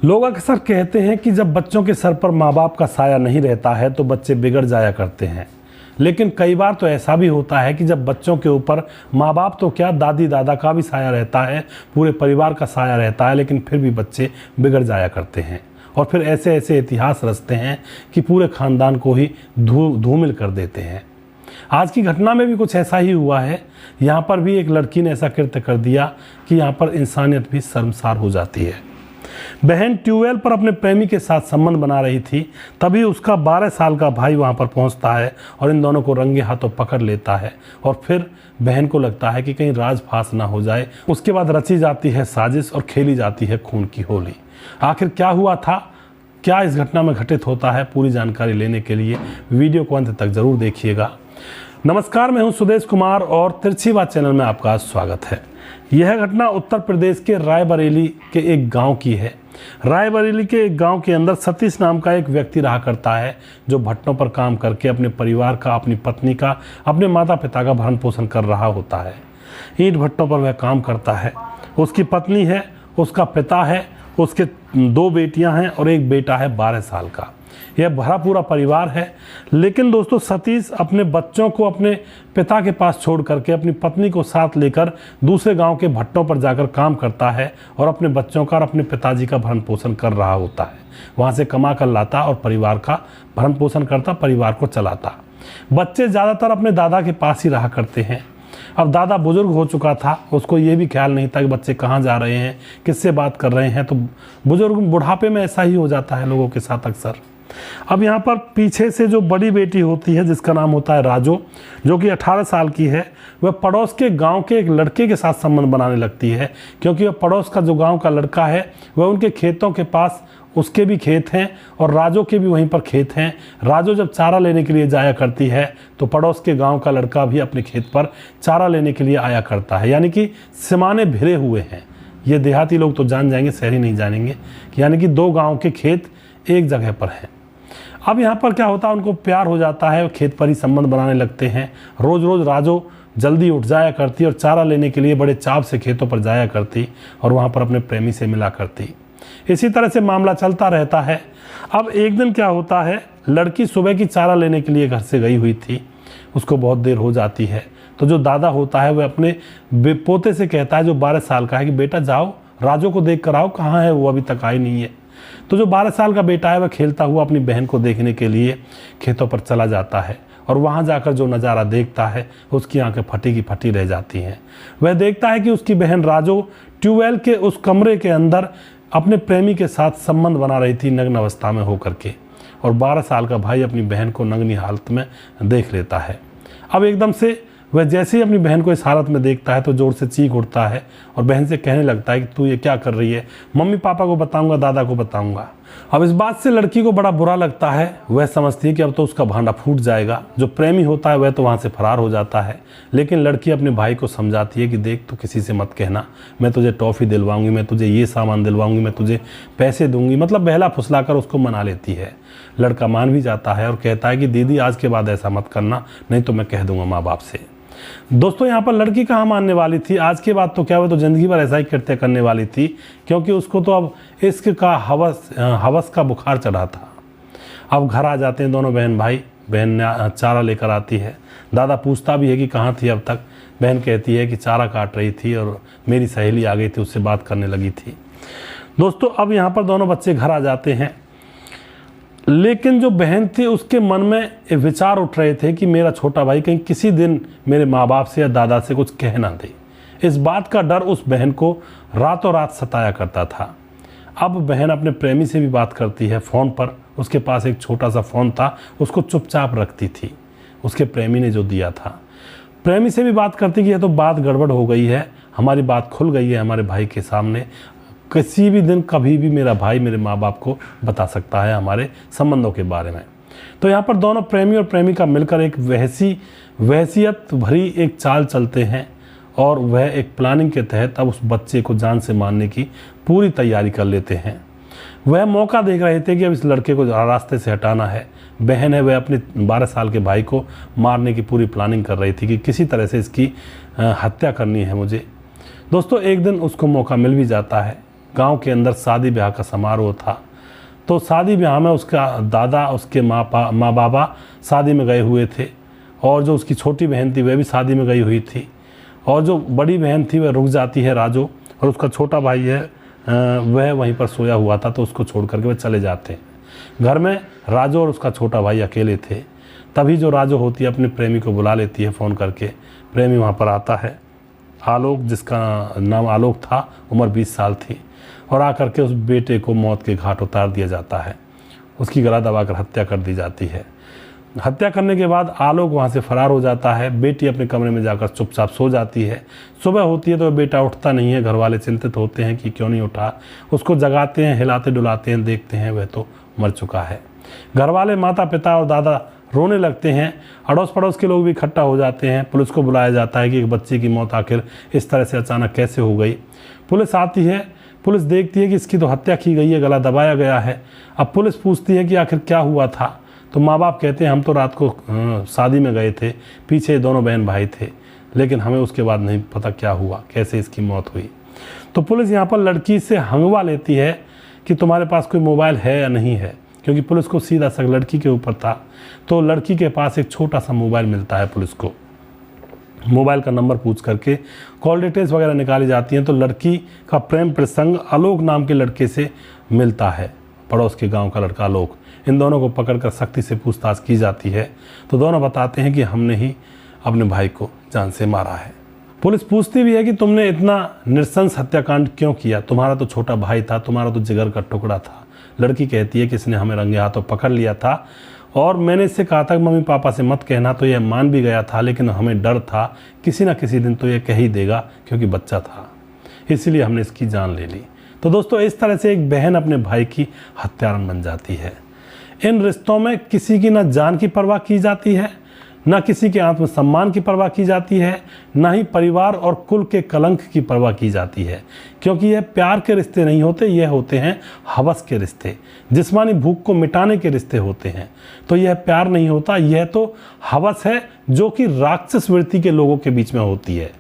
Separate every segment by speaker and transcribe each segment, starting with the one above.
Speaker 1: लोग अक्सर कहते हैं कि जब बच्चों के सर पर माँ बाप का साया नहीं रहता है तो बच्चे बिगड़ जाया करते हैं। लेकिन कई बार तो ऐसा भी होता है कि जब बच्चों के ऊपर माँ बाप तो क्या, दादी दादा का भी साया रहता है, पूरे परिवार का साया रहता है, लेकिन फिर भी बच्चे बिगड़ जाया करते हैं और फिर ऐसे ऐसे इतिहास रचते हैं कि पूरे ख़ानदान को ही धूमिल कर देते हैं। आज की घटना में भी कुछ ऐसा ही हुआ है। यहाँ पर भी एक लड़की ने ऐसा कृत्य कर दिया कि यहाँ पर इंसानियत भी शर्मसार हो जाती है। बहन ट्यूबवेल पर अपने प्रेमी के साथ संबंध बना रही थी, तभी उसका 12 साल का भाई वहाँ पर पहुँचता है और इन दोनों को रंगे हाथों पकड़ लेता है और फिर बहन को लगता है कि कहीं राजफास ना हो जाए। उसके बाद रची जाती है साजिश और खेली जाती है खून की होली। आखिर क्या हुआ था, क्या इस घटना में घटित होता है, पूरी जानकारी लेने के लिए वीडियो को अंत तक जरूर देखिएगा। नमस्कार, मैं हूं सुदेश कुमार और तिरछी बात चैनल में आपका स्वागत है। यह घटना उत्तर प्रदेश के रायबरेली के एक गांव की है। रायबरेली के एक गांव के अंदर सतीश नाम का एक व्यक्ति रहा करता है, जो भट्टों पर काम करके अपने परिवार का, अपनी पत्नी का, अपने माता पिता का भरण पोषण कर रहा होता है। ईंट भट्टों पर वह काम करता है। उसकी पत्नी है, उसका पिता है, उसके 2 बेटियां हैं और एक बेटा है 12 साल का। यह भरा पूरा परिवार है। लेकिन दोस्तों, सतीश अपने बच्चों को अपने पिता के पास छोड़ करके अपनी पत्नी को साथ लेकर दूसरे गांव के भट्टों पर जाकर काम करता है और अपने बच्चों का और अपने पिताजी का भरण पोषण कर रहा होता है। वहां से कमा कर लाता और परिवार का भरण पोषण करता, परिवार को चलाता। बच्चे ज़्यादातर अपने दादा के पास ही रहा करते हैं। अब दादा बुजुर्ग हो चुका था, उसको ये भी ख्याल नहीं था कि बच्चे कहाँ जा रहे हैं, किससे बात कर रहे हैं। तो बुजुर्ग बुढ़ापे में ऐसा ही हो जाता है लोगों के साथ अक्सर। अब यहाँ पर पीछे से जो बड़ी बेटी होती है, जिसका नाम होता है राजो, जो कि 18 साल की है, वह पड़ोस के गांव के एक लड़के के साथ संबंध बनाने लगती है, क्योंकि वह पड़ोस का जो गांव का लड़का है वह उनके खेतों के पास, उसके भी खेत हैं और राजो के भी वहीं पर खेत हैं। राजो जब चारा लेने के लिए जाया करती है तो पड़ोस के गांव का लड़का भी अपने खेत पर चारा लेने के लिए आया करता है। यानी कि सिमाने भिरे हुए हैं। ये देहाती लोग तो जान जाएंगे, शहरी नहीं जानेंगे। यानी कि 2 गाँव के खेत एक जगह पर हैं। अब यहाँ पर क्या होता है, उनको प्यार हो जाता है, खेत पर ही संबंध बनाने लगते हैं। रोज़ रोज़ राजो जल्दी उठ जाया करती और चारा लेने के लिए बड़े चाव से खेतों पर जाया करती और वहाँ पर अपने प्रेमी से मिला करती। इसी तरह से मामला चलता रहता है। अब एक दिन क्या होता है, लड़की सुबह की चारा लेने के लिए घर से गई हुई थी, उसको बहुत देर हो जाती है। तो जो दादा होता है वह अपने पोते से कहता है, जो 12 साल का है, कि बेटा जाओ राजो को देख कर आओ, कहाँ है वो, अभी तक आई नहीं है। तो जो 12 साल का बेटा है वह खेलता हुआ अपनी बहन को देखने के लिए खेतों पर चला जाता है और वहाँ जाकर जो नज़ारा देखता है उसकी आंखें फटी की फटी रह जाती हैं। वह देखता है कि उसकी बहन राजो ट्यूबवेल के उस कमरे के अंदर अपने प्रेमी के साथ संबंध बना रही थी, नग्न अवस्था में होकर के, और 12 साल का भाई अपनी बहन को नग्नी हालत में देख लेता है। अब एकदम से वह जैसे ही अपनी बहन को इस हालत में देखता है तो जोर से चीख उठता है और बहन से कहने लगता है कि तू ये क्या कर रही है, मम्मी पापा को बताऊंगा, दादा को बताऊंगा। अब इस बात से लड़की को बड़ा बुरा लगता है। वह समझती है कि अब तो उसका भांडा फूट जाएगा। जो प्रेमी होता है वह तो वहाँ से फरार हो जाता है, लेकिन लड़की अपने भाई को समझाती है कि देख, तो किसी से मत कहना, मैं तुझे टॉफ़ी दिलवाऊंगी, मैं तुझे ये सामान दिलवाऊंगी, मैं तुझे पैसे दूंगी। मतलब बहला फुसला कर उसको मना लेती है। लड़का मान भी जाता है और कहता है कि दीदी आज के बाद ऐसा मत करना, नहीं तो मैं कह दूंगा माँ बाप से। दोस्तों, यहाँ पर लड़की कहाँ मानने वाली थी। आज के बाद तो क्या हुआ, तो ज़िंदगी भर ऐसा ही कृत्य करने वाली थी, क्योंकि उसको तो अब इश्क का हवस का बुखार चढ़ा था। अब घर आ जाते हैं दोनों बहन भाई। बहन चारा लेकर आती है। दादा पूछता भी है कि कहाँ थी अब तक। बहन कहती है कि चारा काट रही थी और मेरी सहेली आ गई थी, उससे बात करने लगी थी। दोस्तों, अब यहाँ पर दोनों बच्चे घर आ जाते हैं, लेकिन जो बहन थी उसके मन में विचार उठ रहे थे कि मेरा छोटा भाई कहीं किसी दिन मेरे माँ बाप से या दादा से कुछ कह ना दे। इस बात का डर उस बहन को रातों रात सताया करता था। अब बहन अपने प्रेमी से भी बात करती है फ़ोन पर। उसके पास एक छोटा सा फ़ोन था, उसको चुपचाप रखती थी, उसके प्रेमी ने जो दिया था। प्रेमी से भी बात करती कि यह तो बात गड़बड़ हो गई है, हमारी बात खुल गई है हमारे भाई के सामने, किसी भी दिन कभी भी मेरा भाई मेरे माँ बाप को बता सकता है हमारे संबंधों के बारे में। तो यहाँ पर दोनों प्रेमी और प्रेमिका मिलकर एक वहसियत भरी एक चाल चलते हैं और वह एक प्लानिंग के तहत अब उस बच्चे को जान से मारने की पूरी तैयारी कर लेते हैं। वह मौका देख रहे थे कि अब इस लड़के को रास्ते से हटाना है। बहन है, वह अपने 12 साल के भाई को मारने की पूरी प्लानिंग कर रही थी कि किसी तरह से इसकी हत्या करनी है मुझे। दोस्तों, एक दिन उसको मौका मिल भी जाता है। गांव के अंदर शादी ब्याह का समारोह था। तो शादी ब्याह में उसका दादा, उसके माँ बाबा शादी में गए हुए थे, और जो उसकी छोटी बहन थी वह भी शादी में गई हुई थी, और जो बड़ी बहन थी वह रुक जाती है राजू, और उसका छोटा भाई है वह वहीं पर सोया हुआ था, तो उसको छोड़ करके वह चले जाते हैं। घर में राजू और उसका छोटा भाई अकेले थे। तभी जो राजू होती है अपने प्रेमी को बुला लेती है फ़ोन करके। प्रेमी वहाँ पर आता है, आलोक, जिसका नाम आलोक था, उम्र 20 साल थी, और आकर के उस बेटे को मौत के घाट उतार दिया जाता है। उसकी गला दबाकर हत्या कर दी जाती है। हत्या करने के बाद आलोक वहाँ से फरार हो जाता है। बेटी अपने कमरे में जाकर चुपचाप सो जाती है। सुबह होती है तो बेटा उठता नहीं है। घर वाले चिंतित होते हैं कि क्यों नहीं उठा। उसको जगाते हैं, हिलाते डुलाते हैं, देखते हैं वह तो मर चुका है। घर वाले, माता पिता और दादा रोने लगते हैं। अड़ोस पड़ोस के लोग भी इकट्ठा हो जाते हैं। पुलिस को बुलाया जाता है कि एक बच्चे की मौत आखिर इस तरह से अचानक कैसे हो गई। पुलिस आती है। पुलिस देखती है कि इसकी तो हत्या की गई है, गला दबाया गया है। अब पुलिस पूछती है कि आखिर क्या हुआ था। तो माँ बाप कहते हैं हम तो रात को शादी में गए थे, पीछे दोनों बहन भाई थे, लेकिन हमें उसके बाद नहीं पता क्या हुआ, कैसे इसकी मौत हुई। तो पुलिस यहाँ पर लड़की से हंगवा लेती है कि तुम्हारे पास कोई मोबाइल है या नहीं है, क्योंकि पुलिस को सीधा शक लड़की के ऊपर था। तो लड़की के पास एक छोटा सा मोबाइल मिलता है पुलिस को। मोबाइल का नंबर पूछ करके कॉल डिटेल्स वगैरह निकाली जाती हैं। तो लड़की का प्रेम प्रसंग आलोक नाम के लड़के से मिलता है, पड़ोस के गांव का लड़का आलोक। इन दोनों को पकड़कर सख्ती से पूछताछ की जाती है। तो दोनों बताते हैं कि हमने ही अपने भाई को जान से मारा है। पुलिस पूछती भी है कि तुमने इतना नृशंस हत्याकांड क्यों किया, तुम्हारा तो छोटा भाई था, तुम्हारा तो जिगर का टुकड़ा था। लड़की कहती है कि इसने हमें रंगे हाथों पकड़ लिया था, और मैंने इससे कहा था कि मम्मी पापा से मत कहना, तो यह मान भी गया था, लेकिन हमें डर था किसी न किसी दिन तो यह कह ही देगा, क्योंकि बच्चा था, इसीलिए हमने इसकी जान ले ली। तो दोस्तों, इस तरह से एक बहन अपने भाई की हत्यारन बन जाती है। इन रिश्तों में किसी की न जान की परवाह की जाती है, न किसी के आत्मसम्मान की परवाह की जाती है, न ही परिवार और कुल के कलंक की परवाह की जाती है, क्योंकि यह प्यार के रिश्ते नहीं होते, यह होते हैं हवस के रिश्ते, जिस्मानी भूख को मिटाने के रिश्ते होते हैं। तो यह प्यार नहीं होता, यह तो हवस है, जो कि राक्षस वृत्ति के लोगों के बीच में होती है।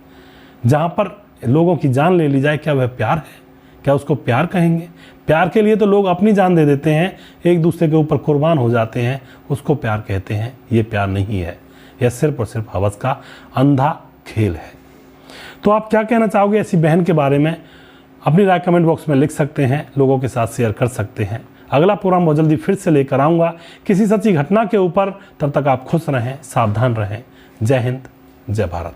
Speaker 1: जहाँ पर लोगों की जान ले ली जाए, क्या वह प्यार है? क्या उसको प्यार कहेंगे? प्यार के लिए तो लोग अपनी जान दे देते हैं, एक दूसरे के ऊपर कुर्बान हो जाते हैं, उसको प्यार कहते हैं। ये प्यार नहीं है, यह सिर्फ और सिर्फ हवस का अंधा खेल है। तो आप क्या कहना चाहोगे ऐसी बहन के बारे में? अपनी राय कमेंट बॉक्स में लिख सकते हैं, लोगों के साथ शेयर कर सकते हैं। अगला प्रोग्राम बहुत जल्दी फिर से लेकर आऊँगा किसी सच्ची घटना के ऊपर। तब तक आप खुश रहें, सावधान रहें। जय हिंद, जय भारत।